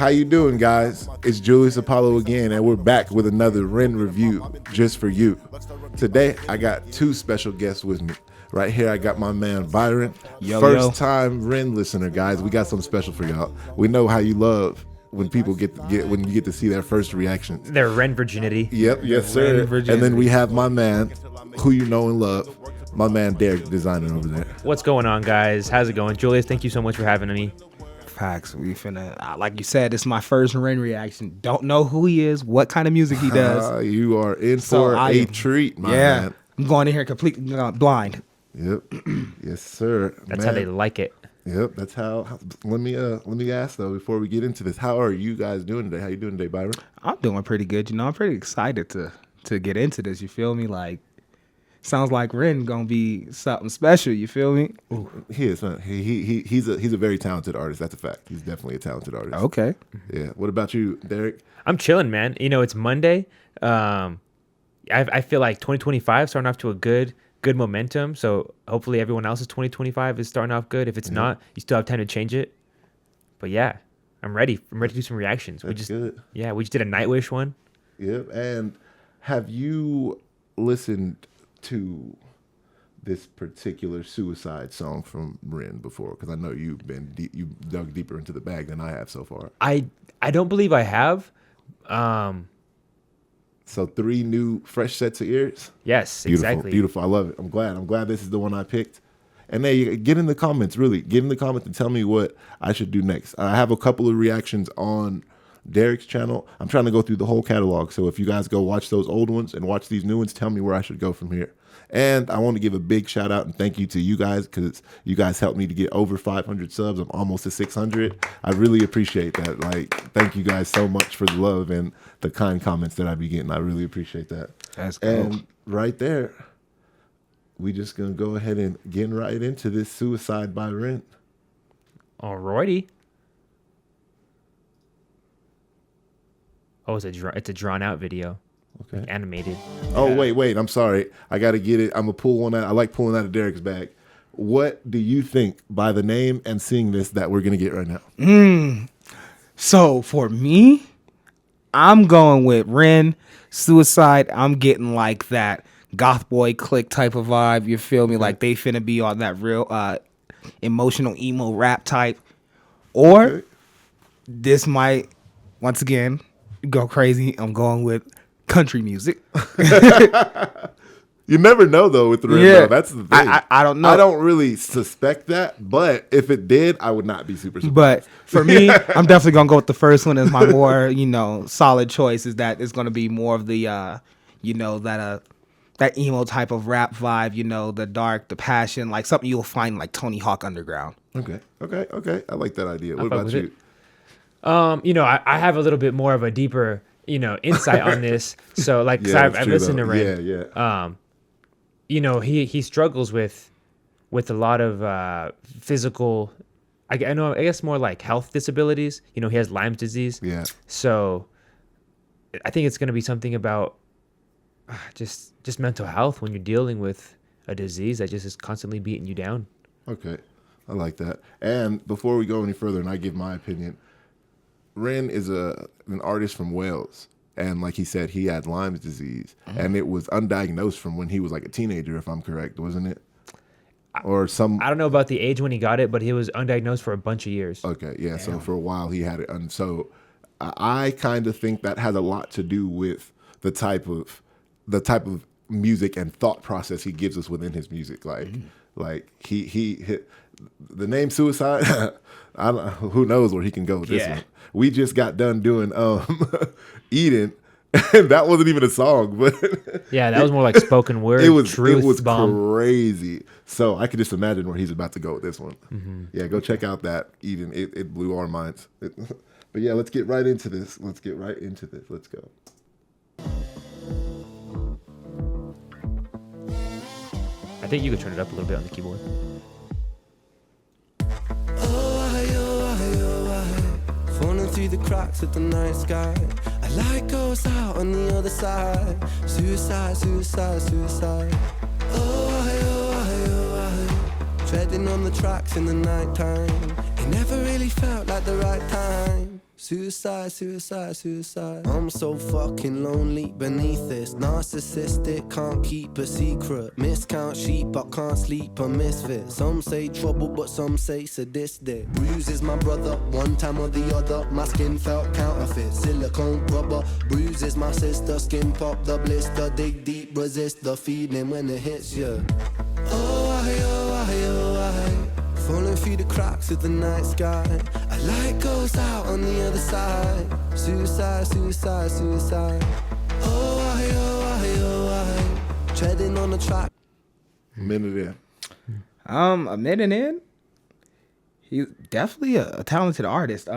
How you doing, guys? It's Julius Apollo again, and we're back with another Ren review just for you. Today, I got two special guests with me. Right here, I got my man Byron, first time Ren listener, guys. We got something special for y'all. We know how you love when people when you get to see their first reactions. Their Ren virginity. Yep, yes sir. And then we have my man, who you know and love, my man Deryk designing over there. What's going on, guys? How's it going? Julius, thank you so much for having me. Facts. We finna, like you said, this is my first Ren reaction. Don't know who he is, what kind of music he does. You are in for a treat, my man. I'm going in here completely blind. Yep. Yes, sir. That's how they like it. Yep. That's how. Let me ask though before we get into this. How are you guys doing today? How you doing today, Byron? I'm doing pretty good. You know, I'm pretty excited to get into this. You feel me? Like, sounds like Ren gonna be something special. You feel me? Ooh. He is. Huh? He's a very talented artist. That's a fact. He's definitely a talented artist. Okay. Yeah. What about you, Deryk? I'm chilling, man. You know, it's Monday. I feel like 2025 starting off to a good momentum. So hopefully everyone else's 2025 is starting off good. If it's not, you still have time to change it. But yeah, I'm ready. I'm ready to do some reactions. That's good. Yeah, we just did a Nightwish one. Yep. And have you listened to this particular Suicide song from Ren before? Because I know you dug deeper into the bag than I have so far. I don't believe I have. So 3 new fresh sets of ears. Yes, beautiful, exactly. Beautiful. I love it. I'm glad this is the one I picked. And hey, get in the comments, really. Get in the comments and tell me what I should do next. I have a couple of reactions on Deryk's channel. I'm trying to go through the whole catalog. So if you guys go watch those old ones and watch these new ones, tell me where I should go from here. And I want to give a big shout out and thank you to you guys, because you guys helped me to get over 500 subs. I'm almost at 600. I really appreciate that. Like, thank you guys so much for the love and the kind comments that I be getting. I really appreciate that. That's cool. And right there, we just gonna go ahead and get right into this Suicide by Ren. Alrighty. Oh, it's a drawn out video. Okay. Like animated. Oh, yeah. wait. I'm sorry. I got to get it. I'm going to pull one out. I like pulling out of Deryk's bag. What do you think by the name and seeing this that we're going to get right now? So for me, I'm going with Ren, Suicide. I'm getting like that goth boy click type of vibe. You feel me? Like they finna be on that real emotional emo rap type. Or this might, once again, go crazy. I'm going with country music. You never know though with the Ren. Yeah. That's the thing. I don't know. I don't really suspect that, but if it did, I would not be super surprised. But for me, I'm definitely gonna go with the first one as my more, solid choice. Is that it's gonna be more of the, that emo type of rap vibe. The dark, the passion, like something you'll find like Tony Hawk Underground. Okay. I like that idea. What about you? I have a little bit more of a deeper, insight on this. So like, yeah, I've listened to Ren. Yeah. He struggles with a lot of physical, I guess more like health disabilities. He has Lyme's disease. Yeah. So I think it's going to be something about just mental health when you're dealing with a disease that just is constantly beating you down. Okay. I like that. And before we go any further and I give my opinion, Ren is an artist from Wales. And like he said, he had Lyme's disease. And it was undiagnosed from when he was like a teenager, if I'm correct, wasn't it? Or some... I don't know about the age when he got it, but he was undiagnosed for a bunch of years. Okay, yeah. Damn. So for a while he had it. And so I kind of think that has a lot to do with the type of music and thought process he gives us within his music. Like he hit the name Suicide. I don't, who knows where he can go with this one. We just got done doing Eden, and that wasn't even a song, but yeah, that was more like spoken word. It was bomb. crazy. So I could just imagine where he's about to go with this one. Yeah, go check out that Eden. It blew our minds. But yeah, let's get right into this. Let's go. I think you could turn it up a little bit on the keyboard. Falling through the cracks of the night sky. A light goes out on the other side. Suicide, suicide, suicide. Treading on the tracks in the night time. It never really felt like the right time. Suicide, suicide, suicide. I'm so fucking lonely beneath this. Narcissistic, can't keep a secret. Miscount sheep, I can't sleep, a misfit. Some say trouble, but some say sadistic. Bruises my brother, one time or the other. My skin felt counterfeit, silicone rubber. Bruises my sister, skin pop the blister. Dig deep, resist the feeling when it hits you. Oh, I. Falling through the cracks of the night sky. A light goes out on the other side. Suicide, suicide, suicide. Oh, I. Treading on the track. Minute in. A minute in. He's definitely a talented artist.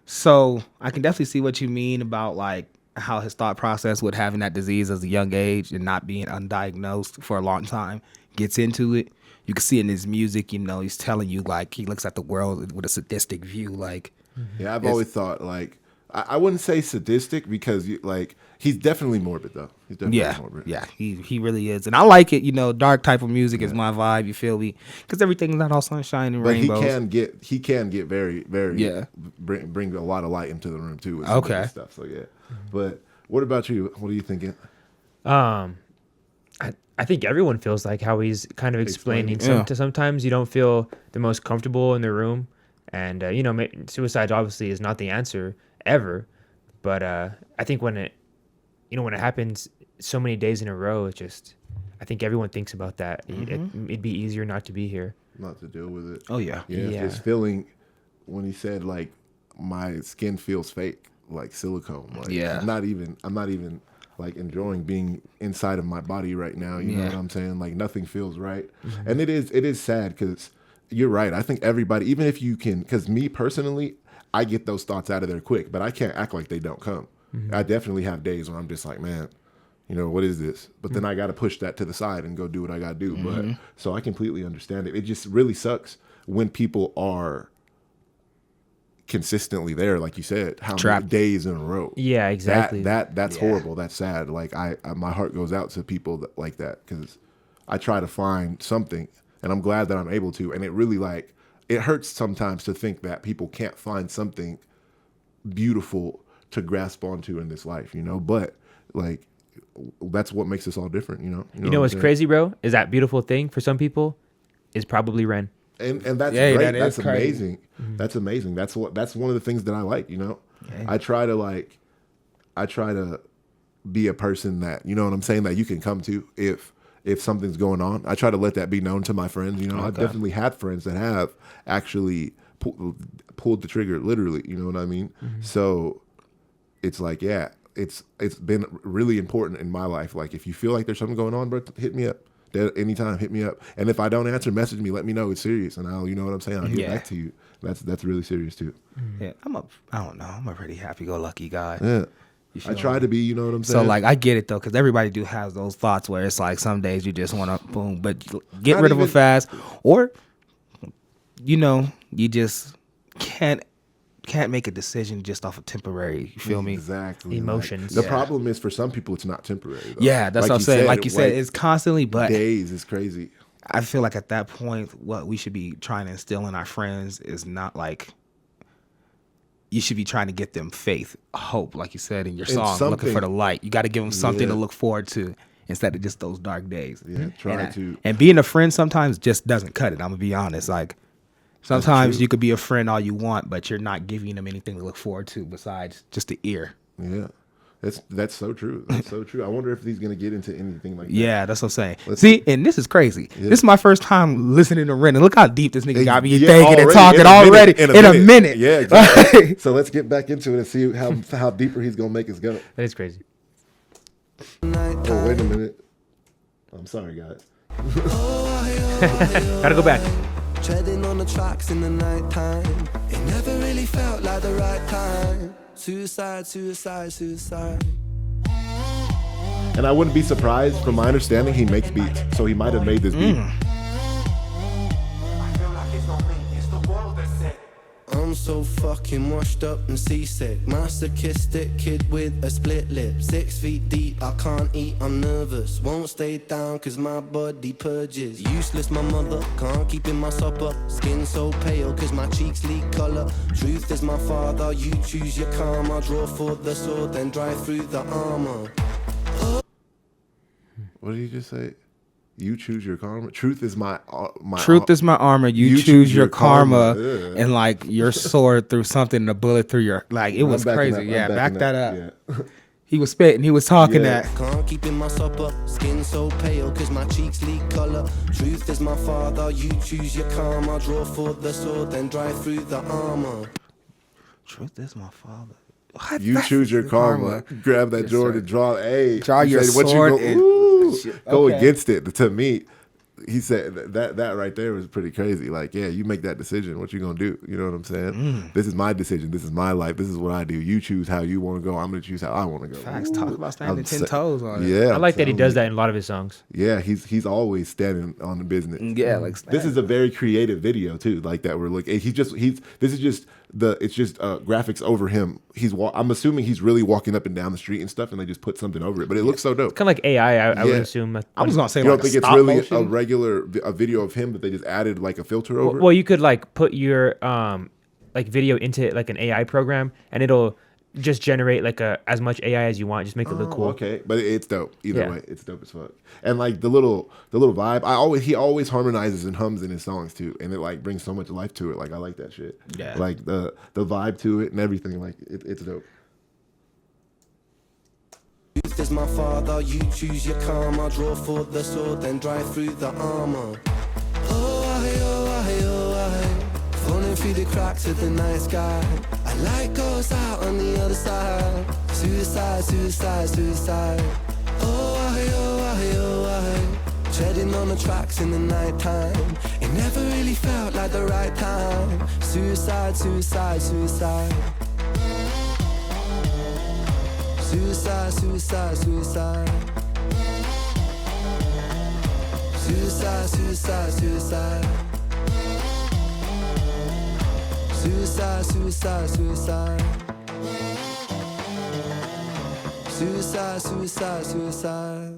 So I can definitely see what you mean about like how his thought process with having that disease as a young age and not being undiagnosed for a long time gets into it. You can see in his music, you know, he's telling you like he looks at the world with a sadistic view. Like, yeah, I've always thought like I wouldn't say sadistic because he's definitely morbid though. He's definitely morbid. Yeah, he really is, and I like it. You know, dark type of music is my vibe. You feel me? Because everything's not all sunshine and rainbows. But he can get very bring a lot of light into the room too. With some of this stuff. So yeah, but what about you? What are you thinking? I think everyone feels like how he's kind of explaining. Sometimes you don't feel the most comfortable in the room, and you know, suicide obviously is not the answer ever. But I think when it happens so many days in a row, I think everyone thinks about that. It'd be easier not to be here, not to deal with it. Oh yeah. This feeling when he said like my skin feels fake, like silicone. Like, I'm not even like enjoying being inside of my body right now. You know what I'm saying? Like nothing feels right. And it is sad because you're right. I think everybody, even if you can, because me personally, I get those thoughts out of there quick, but I can't act like they don't come. I definitely have days where I'm just like, man, you know, what is this? But then I got to push that to the side and go do what I got to do. But so I completely understand it. It just really sucks when people are consistently there, like you said, how many days in a row. Yeah, exactly. That's horrible. That's sad. Like my heart goes out to people like that because I try to find something, and I'm glad that I'm able to. And it really it hurts sometimes to think that people can't find something beautiful to grasp onto in this life, you know. But like that's what makes us all different, you know. You know what's crazy, bro? Is that beautiful thing for some people is probably Ren. And that's great. That's amazing. That's amazing. That's one of the things that I like, you know. I try to be a person that, you know what I'm saying, that you can come to if something's going on. I try to let that be known to my friends, you know. I've definitely had friends that have actually pulled the trigger literally, you know what I mean? So it's like, it's been really important in my life. Like if you feel like there's something going on, bro, hit me up. Anytime, hit me up. And if I don't answer, message me, let me know it's serious, and I'll, you know what I'm saying, I'll get back to you. That's really serious too. Yeah, I don't know, I'm a pretty happy-go-lucky guy. Yeah, I try to be, you know what I'm saying. So like I get it though, because everybody do have those thoughts where it's like some days you just want to boom, but get rid of it fast, or you know, you just can't make a decision just off of temporary. You feel me? Exactly. Emotions. Like, the problem is for some people it's not temporary. Though. Yeah, that's what I'm saying. Like you said, it's constantly, but days is crazy. I feel like at that point, what we should be trying to instill in our friends is not like you should be trying to get them faith, hope, like you said in your song, looking for the light. You got to give them something to look forward to instead of just those dark days. Yeah, and being a friend sometimes just doesn't cut it. I'm gonna be honest, like. Sometimes you could be a friend all you want, but you're not giving them anything to look forward to besides just the ear. Yeah, that's so true. That's so true. I wonder if he's gonna get into anything like that. Yeah, that's what I'm saying. And this is crazy. Yeah. This is my first time listening to Ren, and look how deep this nigga got me thinking and talking already in a minute. Yeah, exactly. So let's get back into it and see how deeper he's gonna make us go. That is crazy. Oh, wait a minute. I'm sorry, guys. Gotta go back. Treading on the tracks in the night time. It never really felt like the right time. Suicide, suicide, suicide. And I wouldn't be surprised, from my understanding, he makes beats. So he might have made this beat. I'm so fucking washed up and seasick. Masochistic kid with a split lip. 6 feet deep, I can't eat, I'm nervous. Won't stay down cause my body purges. Useless my mother, can't keep in my supper. Skin so pale cause my cheeks leak colour. Truth is my father, you choose your karma. Draw for the sword, then drive through the armor. What did you just say? You choose your karma. Truth is my Truth is my armor. You choose your karma, Yeah. and like your sword through something, and a bullet through your like. It was crazy. Yeah, back that up. Yeah. He was spitting. He was talking Yeah. that. Can't keep in my supper, skin so pale cause my cheeks leak colour. Truth is my father, you choose your karma. Draw for the sword, then drive through the armor. Truth is my father. What? You choose your karma. Grab that Yes, Jordan, sir. draw. Hey, Draw he your said, what sword you and- go Okay. against it. To me, he said that right there was pretty crazy. Like, yeah, you make that decision. What you gonna do? You know what I'm saying? This is my decision. This is my life. This is what I do. You choose how you want to go. I'm gonna choose how I want to go. Facts. Talk about standing I'm 10 sa- toes on it. Yeah, I like that he I'm does telling that in a lot of his songs. you. Yeah, he's always standing on the business. Yeah, like This is a very creative video too, like that we're looking. This is just graphics over him. I'm assuming he's really walking up and down the street and stuff, and they just put something over it. But it looks so dope. Kind of like AI, I would Yeah. assume. I was gonna say You like don't think a it's stop really motion. a regular video of him, but they just added like a filter over it? Well, you could like put your like video into like an AI program, and it'll just generate like as much AI as you want. Just make it look cool. Okay, but it's dope. Either Yeah. way, it's dope as fuck. And like the little vibe, he always harmonizes and hums in his songs too, and it like brings so much life to it. Like I like that shit. Yeah. Like the vibe to it and everything. Like it's dope. Truth is my father, you choose your karma. Draw for the sword, then drive through the armor. Oh, I, falling through the cracks of the night sky. A light goes out on the other side. Suicide, suicide, suicide. Oh, I, treading on the tracks in the night time. It never really felt like the right time. Suicide, suicide, suicide. Suicide, suicide, suicide. Suicide, suicide, suicide. Suicide, suicide, suicide. Suicide, suicide, suicide.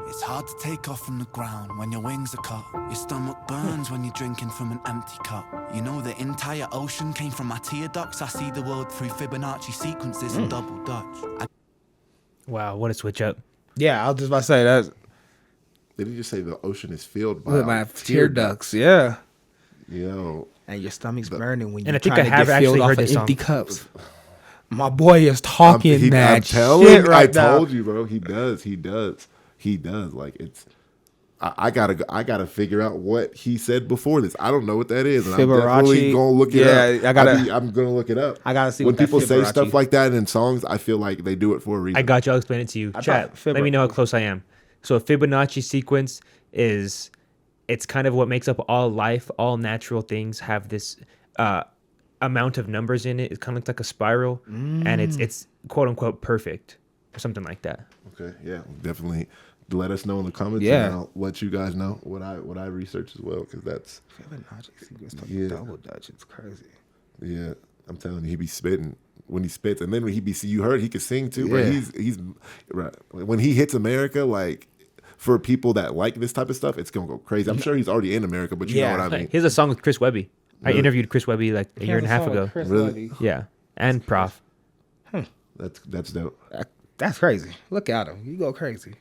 It's hard to take off from the ground when your wings are cut. Your stomach burns when you're drinking from an empty cup. You know the entire ocean came from my tear ducts. I see the world through Fibonacci sequences and double Dutch. Wow, what a switch up. Yeah, I was just about to say that. Did he just say the ocean is filled by With my tear ducts. Yeah. Yo, And your stomach's burning when And you're I think trying I to have get filled actually off heard of this empty song. cups. My boy is talking I'm that telling shit you, right I now. told you, bro. He does. Like it's. I gotta figure out what he said before this. I don't know what that is, and I'm definitely Fibonacci. gonna look it Yeah, up. I'm gonna look it up. I gotta see when what that people say Fibonacci- stuff like that in songs. I feel like they do it for a reason. I got you. I'll explain it to you. I Chat. thought Let me know how close I am. So a Fibonacci sequence it's kind of what makes up all life. All natural things have this amount of numbers in it. It kind of looks like a spiral, and it's quote unquote perfect or something like that. Okay, yeah, definitely. Let us know in the comments. Yeah. and I'll let you guys know what I research as well, because that's Yeah. Double Dutch. It's crazy. yeah. I'm telling you, he be spitting when he spits, and then when you heard he could sing too. But Yeah. he's right when he hits America, like. For people that like this type of stuff, it's gonna go crazy. I'm sure he's already in America, but you know Yeah. what I mean. He has a song with Chris Webby. I Really? interviewed Chris Webby like a year and a half ago. Really? Yeah, and Prof. That's dope. That's crazy. Look at him. You go crazy.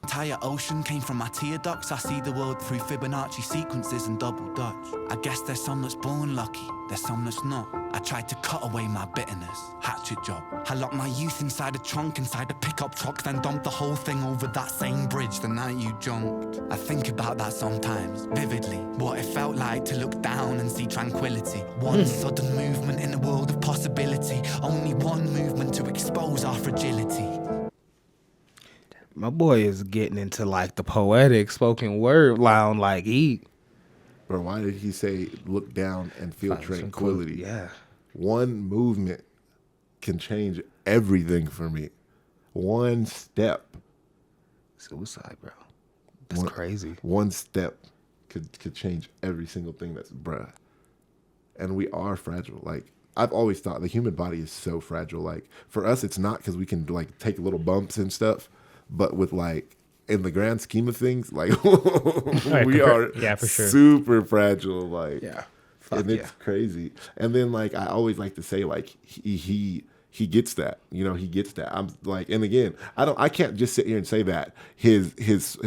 Entire ocean came from my tear ducts. I see the world through Fibonacci sequences and double Dutch. I guess there's some that's born lucky, there's some that's not. I tried to cut away my bitterness, hatchet job. I locked my youth inside a trunk, inside a pickup truck, then dumped the whole thing over that same bridge the night you jumped. I think about that sometimes, vividly, what it felt like to look down and see tranquility. One sudden movement in a world of possibility, only one movement to expose our fragility. My boy is getting into like the poetic spoken word line. Like he Bro, why did he say look down and feel tranquility? Yeah. One movement can change everything for me. One step Suicide, bro. That's One- crazy. One step could change every single thing. That's bruh. And we are fragile. Like I've always thought, the human body is so fragile. Like for us, it's not because we can like take little bumps and stuff, but with like in the grand scheme of things, like we are for sure. super fragile. Like Yeah. and it's crazy. And then like I always like to say like he gets that, you know, he gets that. I'm like, and again, I can't just sit here and say that his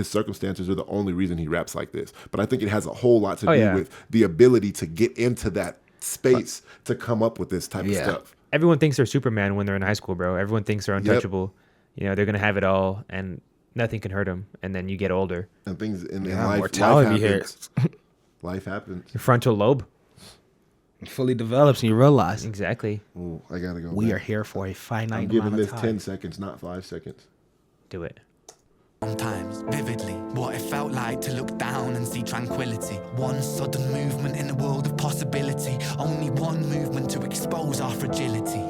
circumstances are the only reason he raps like this. But I think it has a whole lot to do with the ability to get into that space to come up with this type of stuff. Everyone thinks they're Superman when they're in high school, bro. Everyone thinks they're untouchable. You know, they're gonna have it all, and nothing can hurt them. And then you get older. And things in Yeah, life, mortality happens. Life happens. Your frontal lobe. It fully develops and you realize Exactly. Ooh, I gotta go. we back. are here for a finite I'm giving amount this of time. 10 seconds, not 5 seconds. Do it. Sometimes, vividly, what it felt like to look down and see tranquility. One sudden movement in a world of possibility. Only one movement to expose our fragility.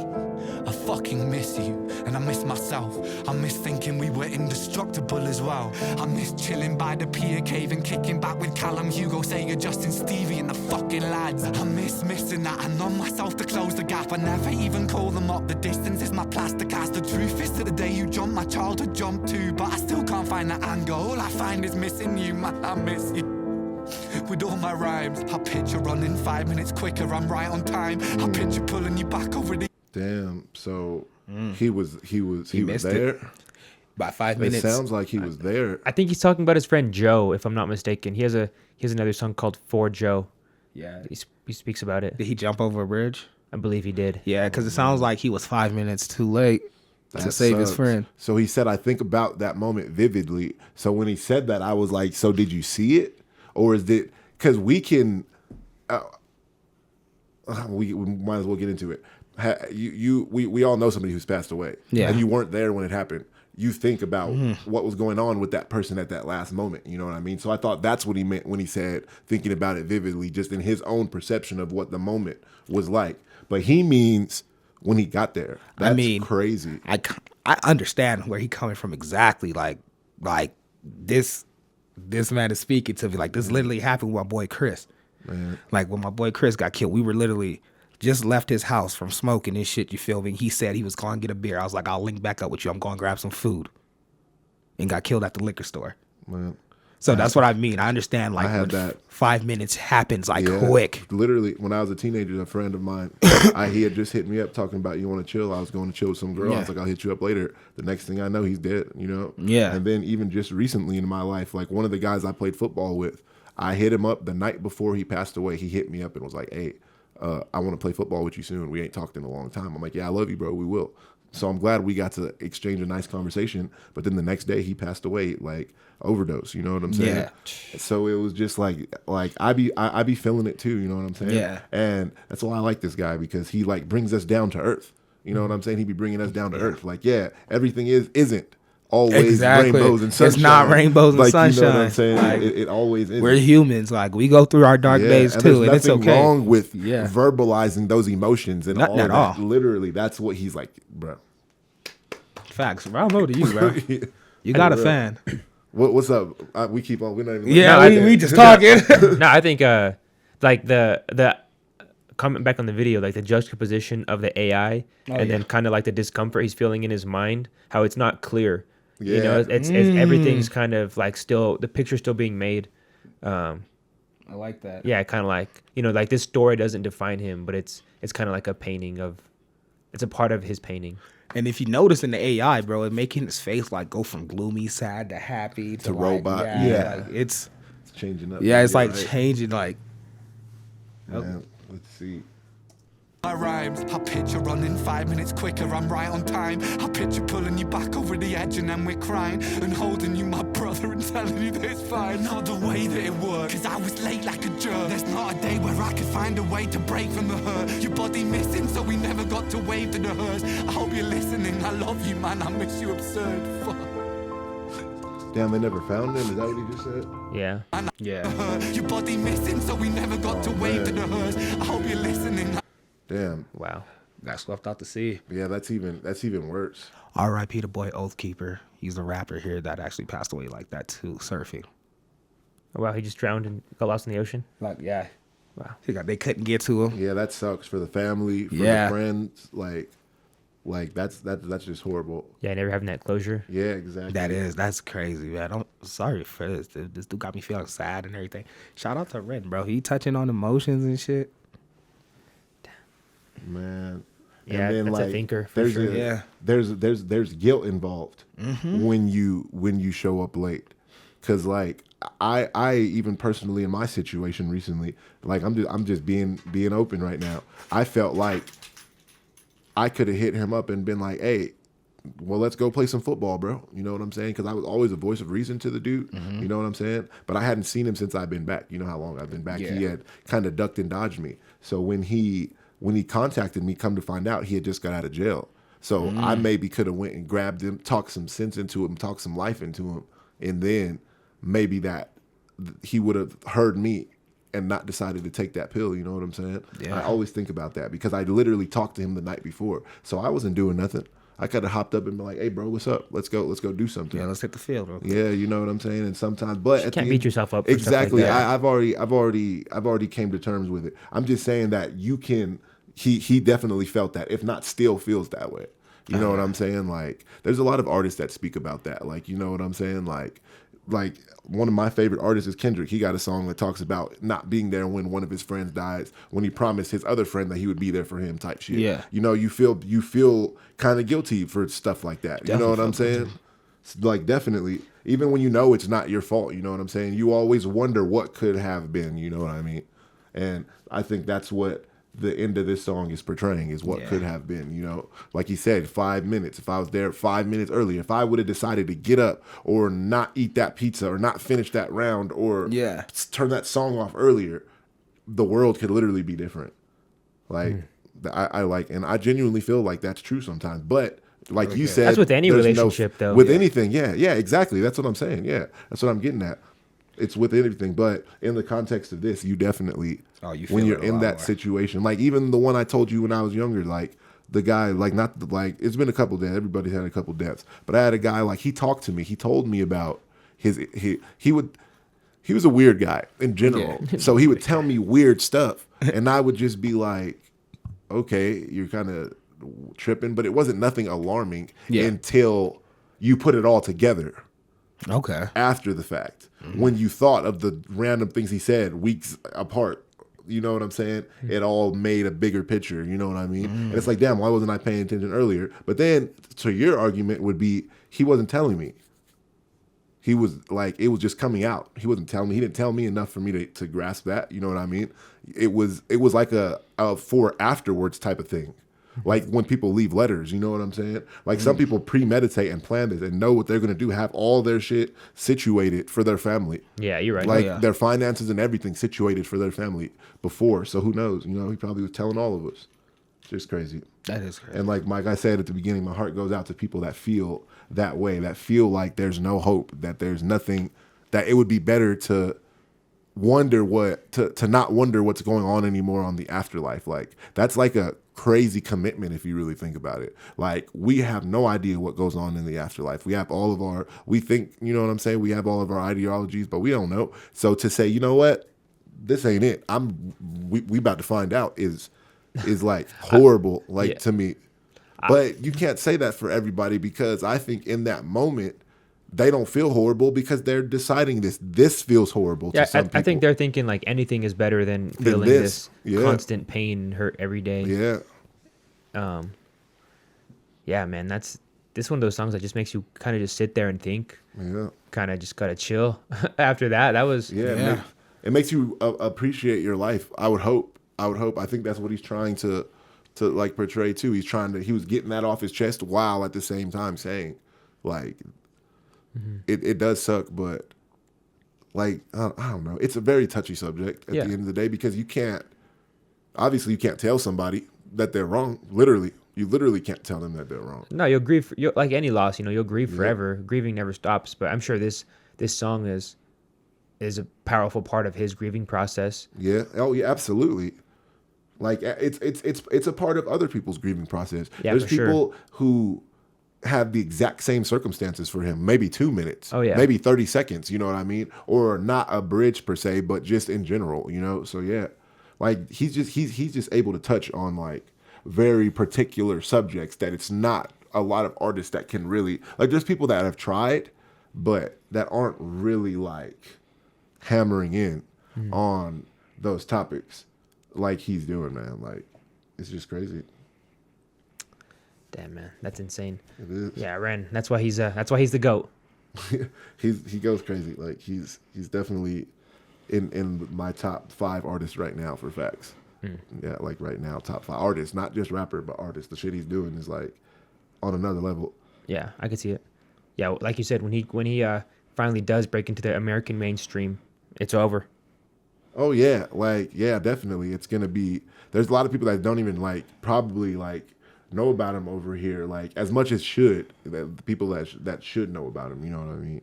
I fucking miss you, and I miss myself. I miss thinking we were indestructible as well. I miss chilling by the pier cave and kicking back with Callum, Hugo, Sega, Justin, Stevie, and the fucking lads. I miss missing that. I numb myself to close the gap. I never even call them up. The distance is my plastic ass. The truth is that the day you jump, my childhood jumped too. But I still can't find that anger. All I find is missing you, man. I miss you. With all my rhymes, I picture running 5 minutes quicker. I'm right on time. I picture pulling you back over the. Damn. So he was missed there. it. By 5 It minutes. sounds like he was there. I think he's talking about his friend Joe, if I'm not mistaken. He has another song called For Joe. Yeah. He speaks about it. Did he jump over a bridge? I believe he did. Yeah, because it sounds like he was 5 minutes too late to That save his sucks. friend. So he said, I think about that moment vividly. So when he said that, I was like, so did you see it? Or is it, because we can, we might as well get into it. We all know somebody who's passed away. Yeah. And you weren't there when it happened. You think about what was going on with that person at that last moment. You know what I mean? So I thought that's what he meant when he said thinking about it vividly, just in his own perception of what the moment was like. But he means when he got there. That's crazy. I understand where he coming from exactly. Like this man is speaking to me. Like this literally happened with my boy Chris. Man. Like when my boy Chris got killed, we were literally just left his house from smoking and shit, you feel me? He said he was going to get a beer. I was like, I'll link back up with you. I'm going to grab some food. And got killed at the liquor store. Man. So that's what I mean. I understand like I had when that. 5 minutes happens like Yeah. quick. Literally, when I was a teenager, a friend of mine, he had just hit me up talking about, you want to chill? I was going to chill with some girl. I was like, I'll hit you up later. The next thing I know, he's dead, you know? Yeah. And then even just recently in my life, like one of the guys I played football with, I hit him up the night before he passed away. He hit me up and was like, hey, I want to play football with you soon. We ain't talked in a long time. I'm like, yeah, I love you, bro. We will. So I'm glad we got to exchange a nice conversation. But then the next day he passed away, like overdose. You know what I'm saying? Yeah. So it was just like I be feeling it too. You know what I'm saying? Yeah. And that's why I like this guy, because he like brings us down to earth. You know what I'm saying? He be bringing us down to earth. Like, yeah, everything isn't always rainbows and sunshine. It's not rainbows and like, sunshine. You know what I'm saying? Like, it always is. We're humans. Like we go through our dark days and too, there's and it's nothing okay. wrong with verbalizing those emotions and Nothing all at of that. all. Literally, that's what he's like, bro. Facts. Bravo to you, bro. You got a real. fan. What's up? We keep on. We're not even. Yeah, we just talking. No, I think like the comment back on the video, like the juxtaposition of the AI and then kind of like the discomfort he's feeling in his mind, how it's not clear. You know, it's everything's kind of like still, the picture's still being made. I like that. Yeah, kind of like, you know, like this story doesn't define him, but it's kind of like a painting of, it's a part of his painting. And if you notice in the AI, bro, it making his face like go from gloomy, sad to happy to like, robot. Yeah, like, it's changing up. it's like right? changing. Like Man, let's see. My rhymes, I picture running 5 minutes quicker, I'm right on time. I picture pulling you back over the edge and then we're crying and holding you, my brother, and telling you that it's fine. Not the way that it worked, cause I was late like a jerk. There's not a day where I could find a way to break from the hurt. Your body missing, so we never got to wave to the hearse. I hope you're listening, I love you, man, I miss you absurd. Fuck. Damn, they never found him. Is that what he just said? Yeah. yeah, Your body missing, so we never got to wave to the hearse. I hope you're listening. Damn. Wow. got swept out to sea. Yeah, that's even worse. R.I.P. the boy Oathkeeper. He's a rapper here that actually passed away like that too, surfing. Oh, wow, he just drowned and got lost in the ocean. Like, yeah. Wow. They couldn't get to him. Yeah, that sucks for the family, for Yeah. the friends. Like that's just horrible. Yeah, never having that closure. Yeah, exactly. That's crazy, man. I'm sorry for this. This dude got me feeling sad and everything. Shout out to Ren, bro. He touching on emotions and shit. Man. Yeah, and then, that's a like, thinker for there's sure. Yeah. there's guilt involved when you show up late, because like I even personally in my situation recently, like I'm just being open right now. I felt like I could have hit him up and been like, hey, well, let's go play some football, bro. You know what I'm saying? Because I was always a voice of reason to the dude. You know what I'm saying? But I hadn't seen him since I've been back. You know how long I've been back. Yeah. He had kind of ducked and dodged me. So when he contacted me, come to find out, he had just got out of jail. So I maybe could have went and grabbed him, talked some sense into him, talked some life into him, and then maybe that he would have heard me and not decided to take that pill. You know what I'm saying? Yeah. I always think about that because I literally talked to him the night before, so I wasn't doing nothing. I could have hopped up and been like, "Hey, bro, what's up? Let's go do something." Yeah, let's hit the field, bro. Yeah, you know what I'm saying. And sometimes, but You at can't the beat end- yourself up for stuff like Exactly. that. I've already came to terms with it. I'm just saying that you can. He definitely felt that, if not still feels that way. You know what I'm saying? Like, there's a lot of artists that speak about that. Like, you know what I'm saying? Like one of my favorite artists is Kendrick. He got a song that talks about not being there when one of his friends dies, when he promised his other friend that he would be there for him, type shit. Yeah. You know, you feel kind of guilty for stuff like that. You know what I'm saying? Like, definitely. Even when you know it's not your fault, you know what I'm saying? You always wonder what could have been, you know what I mean? And I think that's what the end of this song is portraying, is what could have been, you know? Like he said, 5 minutes. If I was there 5 minutes earlier, if I would have decided to get up or not eat that pizza or not finish that round or turn that song off earlier, the world could literally be different. Like, I like, and I genuinely feel like that's true sometimes. But like you said, That's with any there's relationship, though. With Yeah. anything, yeah, exactly. That's what I'm saying. Yeah, that's what I'm getting at. It's with anything, but in the context of this, you definitely, you when feel you're it a in lot that more. situation, like even the one I told you when I was younger, like the guy, like not the, like it's been a couple deaths. Everybody's had a couple deaths, but I had a guy like he talked to me. He told me about he was a weird guy in general, so he would tell me weird stuff, and I would just be like, okay, you're kind of tripping, but it wasn't nothing alarming until you put it all together. Okay. After the fact, when you thought of the random things he said weeks apart, you know what I'm saying? It all made a bigger picture, you know what I mean? And it's like, damn, why wasn't I paying attention earlier? But then, so your argument would be, he wasn't telling me. He was like, it was just coming out. He wasn't telling me. He didn't tell me enough for me to grasp that, you know what I mean? It was like a for afterwards type of thing. Like when people leave letters, you know what I'm saying? Like some people premeditate and plan this and know what they're going to do, have all their shit situated for their family. Yeah, you're right. Like their finances and everything situated for their family before. So who knows? You know, he probably was telling all of us. It's just crazy. That is crazy. And like I said at the beginning, my heart goes out to people that feel that way, that feel like there's no hope, that there's nothing, that it would be better to wonder to not wonder what's going on anymore on the afterlife. Like that's like a crazy commitment if you really think about it. Like we have no idea what goes on in the afterlife. We have we think, you know what I'm saying, we have all of our ideologies, but we don't know. So to say, you know what, this ain't it, we about to find out is like horrible, like to me. But you can't say that for everybody, because I think in that moment they don't feel horrible because they're deciding this feels horrible to some people. I think they're thinking like anything is better than feeling this Yeah. constant pain and hurt every day. Yeah. Yeah, man, this one of those songs that just makes you kind of just sit there and think. Yeah. Kind of just gotta chill. After that was It makes you appreciate your life. I would hope. I think that's what he's trying to like portray too. He was getting that off his chest while at the same time saying, like, it does suck, but like I don't know. It's a very touchy subject at the end of the day, because you can't tell somebody that they're wrong. Literally, you literally can't tell them that they're wrong. No, you'll grieve. Like any loss, you'll grieve forever. Grieving never stops. But I'm sure this song is a powerful part of his grieving process. Yeah. Oh, yeah. Absolutely. Like it's a part of other people's grieving process. Yeah, There's for sure. people who have the exact same circumstances for him, maybe 2 minutes, Oh, yeah. maybe 30 seconds, you know what I mean? Or not a bridge per se, but just in general, you know? So yeah, like he's just able to touch on like very particular subjects that it's not a lot of artists that can really, like there's people that have tried, but that aren't really like hammering in on those topics like he's doing, man. Like it's just crazy. Damn, man, that's insane. It is. Yeah, Ren. That's why he's the GOAT. he goes crazy. Like he's definitely in my top 5 artists right now for facts. Yeah, like right now, top 5 artists, not just rapper, but artists. The shit he's doing is like on another level. Yeah, I could see it. Yeah, like you said, when he finally does break into the American mainstream, it's over. Oh yeah, like yeah, definitely. It's gonna be. There's a lot of people that don't even like probably like know about him over here, like as much as should. The people that should know about him. You know what I mean?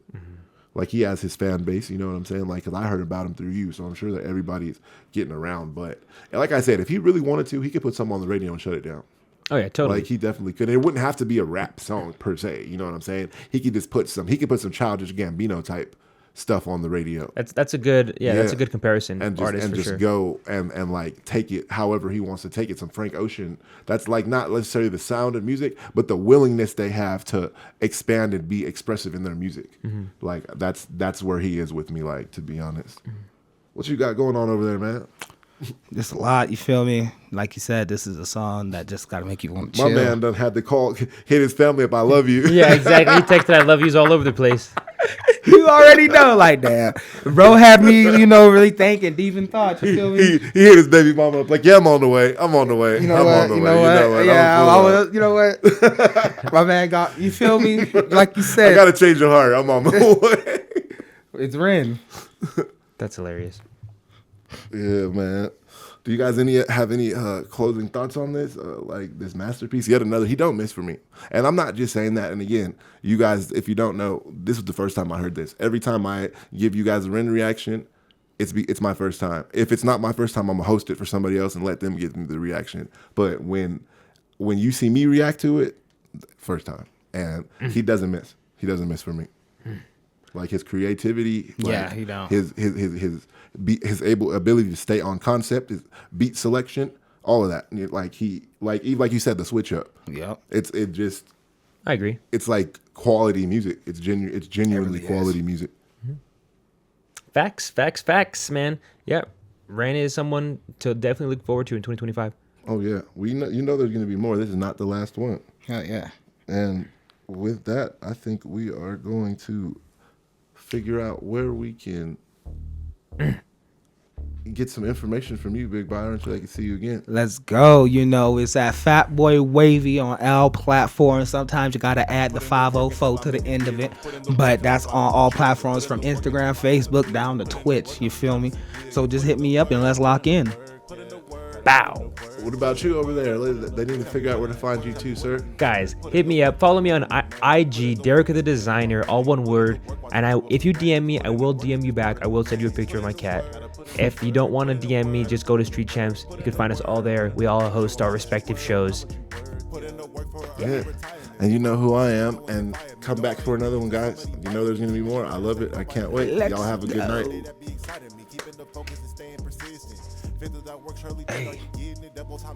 Like he has his fan base. You know what I'm saying? Like, cause I heard about him through you, so I'm sure that everybody's getting around. But like I said, if he really wanted to, he could put something on the radio and shut it down. Oh yeah, totally. Like he definitely could. It wouldn't have to be a rap song per se. You know what I'm saying? He could just put some. He could put some Childish Gambino type stuff on the radio. That's a good that's a good comparison. And just artist and for just sure. go and like take it however he wants to take it. Some Frank Ocean. That's like not necessarily the sound of music, but the willingness they have to expand and be expressive in their music. Like that's where he is with me. Like to be honest, what you got going on over there, man? Just a lot, you feel me? Like you said, this is a song that just gotta make you want to chill. My man done had to call, hit his family up. I love you. Yeah, exactly. He texted "I love yous" all over the place. You already know, like damn, bro had me, really thinking deep in thoughts. You feel me? He hit his baby mama up like, yeah, I'm on the way. I'm on the way. You know I'm what? on the You way. know what? Yeah, I'm I was. You know what? My man got. You feel me? Like you I said, gotta change your heart. I'm on my way. it's Ren. That's hilarious. Yeah, man. Do you guys have any closing thoughts on this? Like this masterpiece, yet another. He don't miss for me, and I'm not just saying that. And again, you guys, if you don't know, this was the first time I heard this. Every time I give you guys a Ren reaction, it's my first time. If it's not my first time, I'm gonna host it for somebody else and let them give me the reaction. But when you see me react to it, first time, and he doesn't miss. He doesn't miss for me. Like his creativity, like Yeah, he don't. his ability to stay on concept, his beat selection, all of that. Like you said, the switch up. Yep. I agree. It's like quality music. It's genuinely really quality music. Facts, man. Yeah, Ren is someone to definitely look forward to in 2025. Oh yeah, there's going to be more. This is not the last one. Hell yeah. And with that, I think we are going to figure out where we can get some information from you, Big Byron, so I can see you again. Let's go. It's at Fat Boy Wavy on all platforms. Sometimes you gotta add the 504 to the end of it, but that's on all platforms from Instagram, Facebook, down to Twitch. You feel me? So just hit me up and let's lock in. Bow. What about you over there? They need to figure out where to find you too, sir. Guys, hit me up. Follow me on IG, Deryk the Designer, all one word. And if you DM me, I will DM you back. I will send you a picture of my cat. If you don't want to DM me, just go to Street Champs. You can find us all there. We all host our respective shows. Yeah. And you know who I am. And come back for another one, guys. You know there's going to be more. I love it. I can't wait. Let's Y'all have a good go. night. Hey.